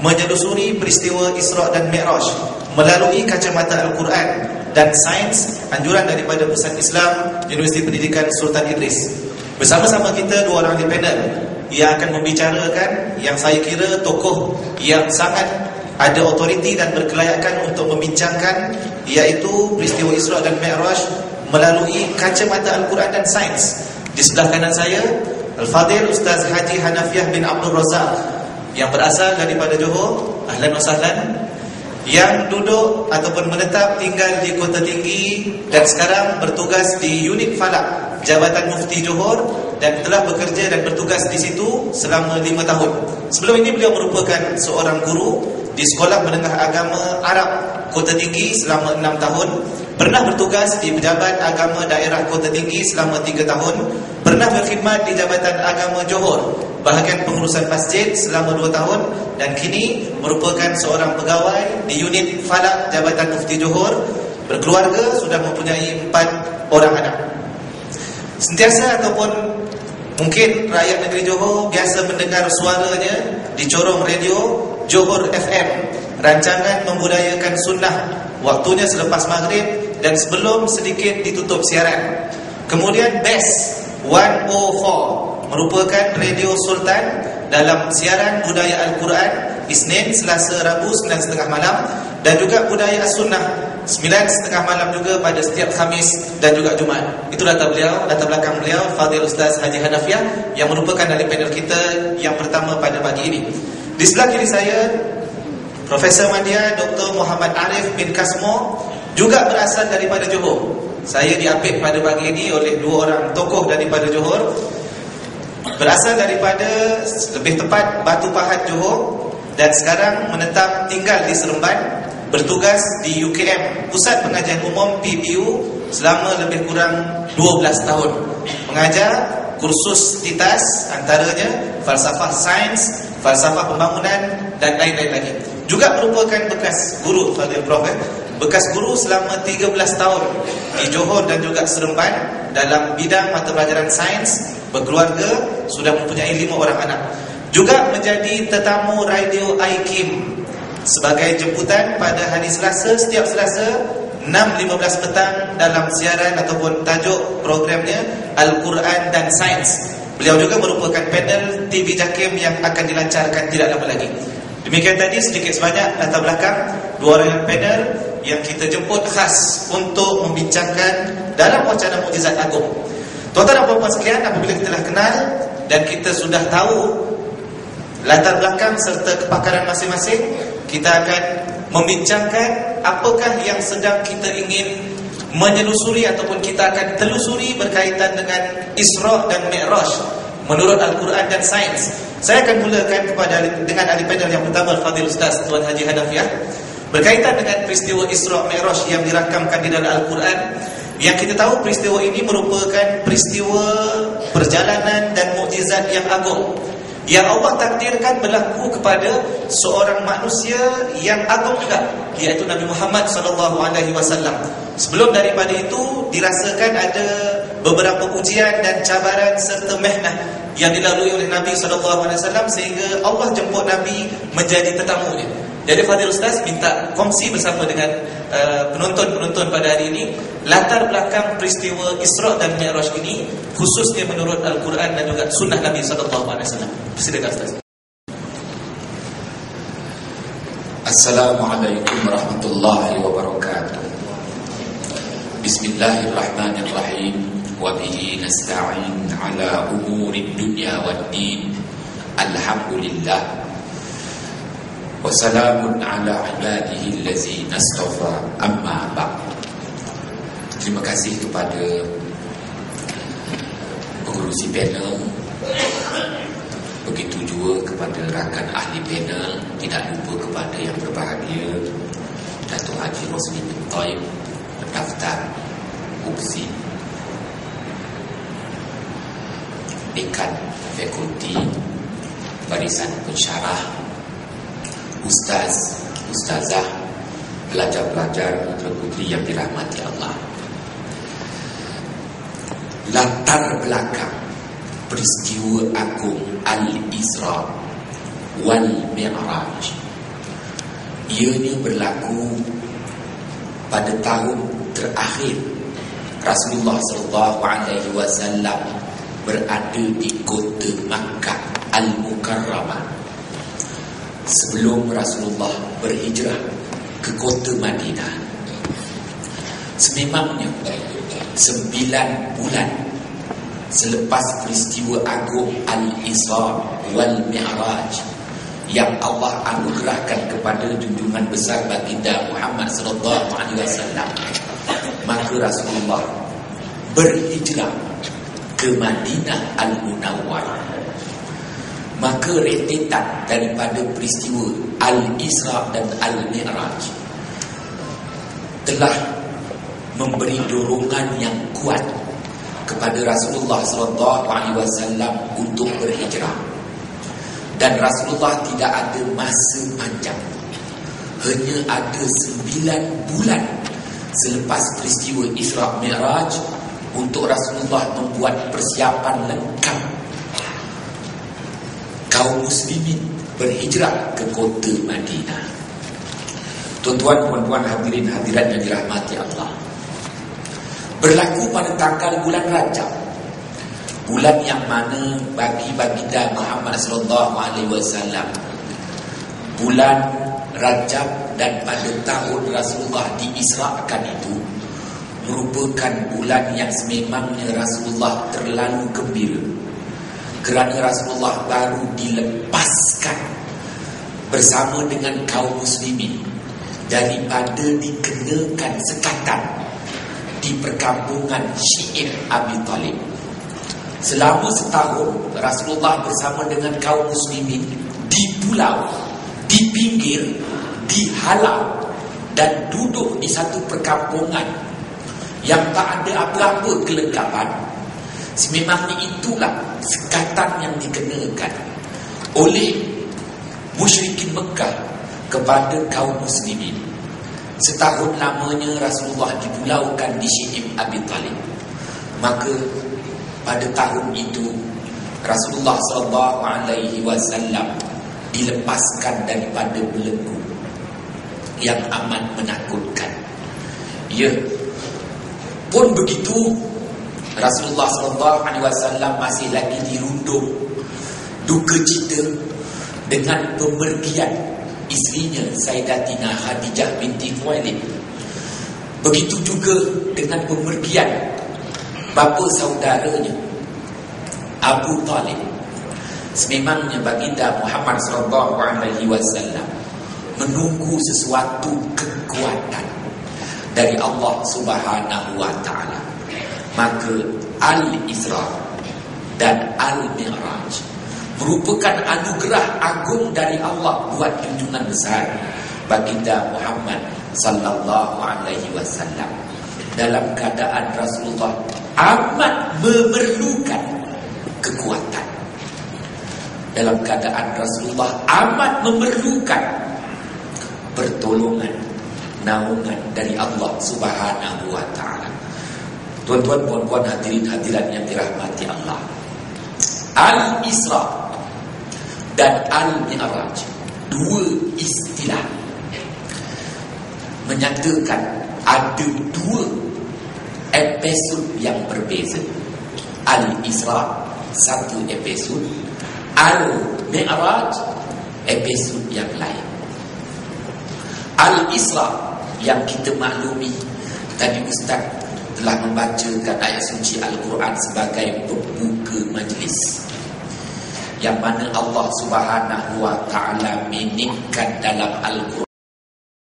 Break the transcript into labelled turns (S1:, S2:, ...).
S1: menyelusuri peristiwa Isra' dan Mi'raj melalui kacamata Al-Quran dan sains, anjuran daripada Pusat Islam Universiti Pendidikan Sultan Idris. Bersama-sama kita dua orang di panel yang akan membicarakan yang saya kira tokoh yang sangat ada otoriti dan berkelayakan untuk membincangkan, iaitu peristiwa Isra' dan Mi'raj melalui kacamata Al-Quran dan sains. Di sebelah kanan saya, Al-Fadhil Ustaz Haji Hanafiah bin Abdul Razak yang berasal daripada Johor. Ahlan wa sahlan. Yang duduk ataupun menetap tinggal di Kota Tinggi dan sekarang bertugas di Unit Falak Jabatan Mufti Johor dan telah bekerja dan bertugas di situ selama 5 tahun. Sebelum ini beliau merupakan seorang guru di Sekolah Menengah Agama Arab Kota Tinggi selama 6 tahun. Pernah bertugas di Pejabat Agama Daerah Kota Tinggi selama 3 tahun. Pernah berkhidmat di Jabatan Agama Johor, bahagian pengurusan masjid selama 2 tahun. Dan kini merupakan seorang pegawai di Unit Falak Jabatan Mufti Johor. Berkeluarga, sudah mempunyai 4 orang anak. Sentiasa ataupun mungkin rakyat negeri Johor biasa mendengar suaranya di corong radio Johor FM, rancangan membudayakan sunnah, waktunya selepas maghrib dan sebelum sedikit ditutup siaran. Kemudian Best 104 merupakan radio Sultan dalam siaran budaya Al-Quran Isnin, Selasa, Rabu 9.30 malam, dan juga budaya As-Sunnah 9.30 malam juga pada setiap Khamis dan juga Jumaat. Itu latar belakang beliau Fadhil Ustaz Haji Hanafiah yang merupakan dari panel kita yang pertama pada pagi ini. Di sebelah kiri saya, Profesor Madya Dr. Muhammad Arif bin Kasmo, juga berasal daripada Johor. Saya diapit pada pagi ini oleh 2 orang tokoh daripada Johor. Berasal daripada, lebih tepat, Batu Pahat, Johor, dan sekarang menetap tinggal di Seremban, bertugas di UKM Pusat Pengajian Umum PPU selama lebih kurang 12 tahun. Mengajar kursus TITAS, antaranya falsafah sains, falsafah pembangunan dan lain-lain lagi. Juga merupakan bekas guru, Fadil Prof, bekas guru selama 13 tahun di Johor dan juga Seremban dalam bidang mata pelajaran sains. Berkeluarga, sudah mempunyai 5 orang anak. Juga menjadi tetamu radio IKIM sebagai jemputan pada hari Selasa, setiap Selasa 6.15 petang dalam siaran ataupun tajuk programnya Al-Quran dan Sains. Beliau juga merupakan panel TV Jakim yang akan dilancarkan tidak lama lagi. Demikian tadi sedikit sebanyak latar belakang 2 orang panel yang kita jemput khas untuk membincangkan dalam wacana mukjizat agung. Tuan-tuan dan puan-puan sekalian, apabila kita telah kenal dan kita sudah tahu latar belakang serta kepakaran masing-masing, kita akan membincangkan apakah yang sedang kita ingin menyelusuri ataupun kita akan telusuri berkaitan dengan Isra' dan Mi'raj menurut Al-Quran dan sains. Saya akan mulakan dengan ahli panel yang pertama, Al-Fadhil Ustaz Tuan Haji Hanafiah, berkaitan dengan peristiwa Isra' Mi'raj yang dirakamkan di dalam Al-Quran. Yang kita tahu peristiwa ini merupakan peristiwa perjalanan dan mukjizat yang agung yang Allah takdirkan berlaku kepada seorang manusia yang agung juga, iaitu Nabi Muhammad SAW. Sebelum daripada itu dirasakan ada beberapa ujian dan cabaran serta mihnah yang dilalui oleh Nabi SAW, sehingga Allah jemput Nabi menjadi tetamunya. Jadi Fadil Ustaz minta kongsi bersama dengan penonton-penonton pada hari ini latar belakang peristiwa Isra' dan Mi'raj ini, khususnya menurut Al-Quran dan juga sunnah Nabi SAW. Silakan Ustaz.
S2: Assalamualaikum warahmatullahi wabarakatuh. Bismillahirrahmanirrahim. Wa bihi nasta'in ala umurid dunya waddin. Alhamdulillah. Wassalamun ala ibadihi allazina astafa, amma ba'd. Terima kasih kepada pengurusi panel, begitu juga kepada rakan ahli panel, tidak lupa kepada yang berbahagia Datuk Haji Rosli bin Taib, pendaftar UPSI, Dekan Fakulti Barisan Pensyarah, Ustaz, Ustazah, pelajar-pelajar putra putri yang dirahmati Allah. Latar belakang peristiwa agung Al-Isra' wal Mi'raj Ianya berlaku pada tahun terakhir Rasulullah SAW berada di kota Makkah Al-Mukarramah sebelum Rasulullah berhijrah ke kota Madinah. Sememangnya 9 bulan selepas peristiwa agung Al-Isra wal Mi'raj yang Allah anugerahkan kepada junjungan besar baginda Muhammad sallallahu alaihi wasallam, maka Rasulullah berhijrah ke Madinah Al-Munawwarah. Maka rentetan daripada peristiwa Al-Isra dan Al-Mi'raj telah memberi dorongan yang kuat kepada Rasulullah sallallahu alaihi wasallam untuk berhijrah. Dan Rasulullah tidak ada masa panjang, hanya ada 9 bulan selepas peristiwa Isra Mi'raj untuk Rasulullah membuat persiapan lengkap kaum muslimin berhijrah ke kota Madinah. Tuan-tuan, puan-puan, hadirin hadirat yang dirahmati Allah, berlaku pada tanggal bulan Rajab, bulan yang mana bagi baginda Muhammad sallallahu alaihi wasallam bulan Rajab dan pada tahun Rasulullah diisrakan itu merupakan bulan yang sememangnya Rasulullah terlalu gembira kerana Rasulullah baru dilepaskan bersama dengan kaum muslimin daripada dikenakan sekatan di perkampungan Syi'ib Abi Talib. Selama setahun Rasulullah bersama dengan kaum muslimin di pulau, di pinggir, di halau dan duduk di satu perkampungan yang tak ada apa-apa kelengkapan. Sememangnya itulah sekatan yang dikenakan oleh musyrikin Mekah kepada kaum muslimin. Setahun lamanya Rasulullah dipulaukan di Syi'ib Abi Talib. Maka pada tahun itu Rasulullah SAW dilepaskan daripada belenggu yang amat menakutkan. Ya, pun begitu Rasulullah SAW masih lagi dirundung duka cita dengan pemergian isterinya Sayyidatina Khadijah binti Khuwailid. Begitu juga dengan pemergian bapa saudaranya Abu Talib. Sememangnya baginda Muhammad sallallahu alaihi wasallam menunggu sesuatu kekuatan dari Allah Subhanahu wa taala. Maka Al-Isra dan Al-Mi'raj merupakan anugerah agung dari Allah buat junjungan besar baginda Muhammad sallallahu alaihi wasallam dalam keadaan Rasulullah amat memerlukan kekuatan, dalam keadaan Rasulullah amat memerlukan pertolongan, naungan dari Allah Subhanahu wa taala. Tuan-tuan, puan-puan, hadirin hadirat yang dirahmati Allah, Al-Isra dan Al-Mi'raj, dua istilah menyatakan ada dua episod yang berbeza. Al-Isra satu episod, Al-Mi'raj episod yang lain. Al-Isra yang kita maklumi, tadi Ustaz telah membacakan ayat suci Al-Quran sebagai pembuka majlis, yang mana Allah Subhanahu wa taala menyebutkan dalam Al-Quran